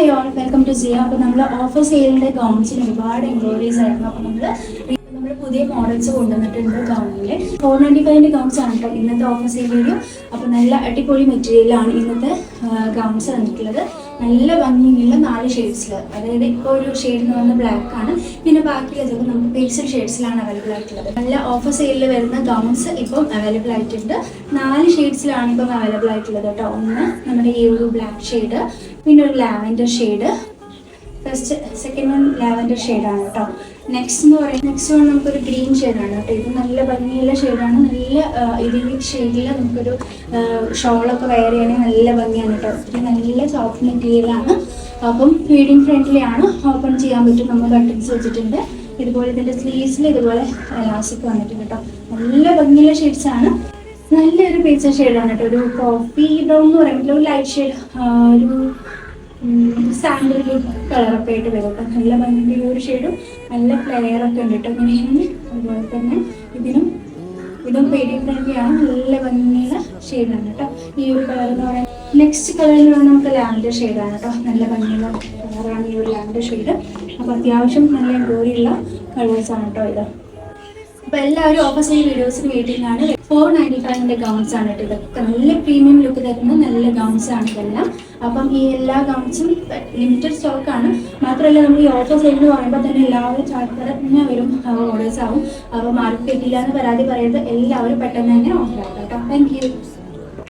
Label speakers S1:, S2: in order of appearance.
S1: Hi all, welcome to സിയ. അപ്പോൾ നമ്മൾ offer സെയിലിൻ്റെ ഗൗൺസിന് ഒരുപാട് എൻക്വയറീസ് ആയിരുന്നു. അപ്പോൾ നമ്മൾ പുതിയ മോഡൽസ് കൊണ്ടുവന്നിട്ടുണ്ട് ഗൗണിൽ. 495 ഗൗൺസ് ആണ് കേട്ടോ ഇന്നത്തെ ഓഫർ സെയിൽ വീഡിയോ. അപ്പോൾ നല്ല അടിപൊളി മെറ്റീരിയലാണ് ഇന്നത്തെ ഗൗൺസ് വന്നിട്ടുള്ളത്. നല്ല ഭംഗിയുള്ള 4 ഷെയ്ഡ്സിൽ, അതായത് ഇപ്പോൾ ഒരു ഷെയ്ഡ് എന്ന് പറഞ്ഞാൽ ബ്ലാക്ക് ആണ്, പിന്നെ ബാക്കിയുള്ളതൊക്കെ നമുക്ക് പേസ്റ്റൽ ഷെയ്ഡ്സിലാണ് അവൈലബിൾ ആയിട്ടുള്ളത്. നല്ല ഓഫർ സെയിലിൽ വരുന്ന ഗൗൺസ് ഇപ്പം അവൈലബിൾ ആയിട്ടുണ്ട്. 4 ഷെയ്ഡ്സിലാണ് ഇപ്പം അവൈലബിൾ ആയിട്ടുള്ളത് കേട്ടോ. ഒന്ന് നമ്മുടെ ഈ ഒരു ബ്ലാക്ക് ഷെയ്ഡ്, പിന്നെ ഒരു lavender shade, second one lavender ഷെയ്ഡാണ് കേട്ടോ. നെക്സ്റ്റ് വൺ നമുക്കൊരു ഗ്രീൻ ഷെയ്ഡാണ് കേട്ടോ. ഇത് നല്ല ഭംഗിയുള്ള ഷെയ്ഡാണ്. നല്ല ഇതിൽ ഷെയ്ഡിൽ നമുക്കൊരു ഷോളൊക്കെ വെയർ ചെയ്യണമെങ്കിൽ നല്ല ഭംഗിയാണ് കേട്ടോ. ഇത് നല്ല സോഫ്റ്റ് മെറ്റീരിയലാണ്. അപ്പം ഫീഡിങ് ഫ്രണ്ട്ലി ആണ്, ഓപ്പൺ ചെയ്യാൻ പറ്റും. നമ്മൾ ബട്ടൺസ് വെച്ചിട്ടുണ്ട്. ഇതുപോലെ ഇതിൻ്റെ സ്ലീവ്സിൽ ഇതുപോലെ എലാസ്റ്റിക് വന്നിട്ടുണ്ട് കേട്ടോ. നല്ല ഭംഗിയുള്ള ഷെയ്ഡ്സാണ്. നല്ലൊരു പേസ്റ്റൽ ഷെയ്ഡാണ് കേട്ടോ. ഒരു കോഫി ബ്രൗൺ എന്ന് പറയുമ്പോൾ ഒരു ലൈറ്റ് ഷെയ്ഡ്, ഒരു സാൻഡിൽ കളറൊക്കെ ആയിട്ട് വരും കേട്ടോ. നല്ല ഭംഗിയുള്ള ഒരു ഷെയ്ഡും നല്ല ഫ്ലെയറൊക്കെ ഉണ്ട് കേട്ടോ. ഇങ്ങനെയാണ്. അതുപോലെ തന്നെ ഇതും ഫീഡിങ് ഫ്രണ്ട്ലിയാണ്. നല്ല ഭംഗിയുള്ള ഷെയ്ഡാണ് കേട്ടോ ഈ ഒരു കളർ എന്ന് പറയുന്നത്. നെക്സ്റ്റ് കളറിൽ നമുക്ക് ലാവൻഡർ ഷെയ്ഡാണ് കേട്ടോ. നല്ല ഭംഗിയുള്ള കളറാണ് ഈ ഒരു ലാവൻഡർ ഷെയ്ഡ്. അപ്പോൾ അത്യാവശ്യം നല്ല എംബ്രോയിഡറിയുള്ള കളേഴ്സാണ് കേട്ടോ ഇത്. അപ്പോൾ എല്ലാവരും ഓഫർ സെയിൽ വീഡിയോസിന് വെയിറ്റിംഗ് ആണ്. 495 ഗൗൺസ് ആണ് കേട്ടോ. ഇതൊക്കെ നല്ല പ്രീമിയം ലുക്ക് തരുന്ന നല്ല ഗൗൺസ് ആണ് ഇതെല്ലാം. അപ്പം ഈ എല്ലാ ഗൗൺസും ലിമിറ്റഡ് സ്റ്റോക്കാണ്. മാത്രമല്ല നമ്മൾ ഈ ഓഫർ സെയിൽ എന്ന് പറയുമ്പോൾ തന്നെ എല്ലാവരും ചാർജ് വരും, ഓർഡേഴ്സ് ആവും. അപ്പോൾ മാർക്ക് കിട്ടില്ല എന്ന് പരാതി പറയരുത്. എല്ലാവരും പെട്ടെന്ന് തന്നെ ഓർഡർ ആക്കാം കേട്ടോ. Thank you.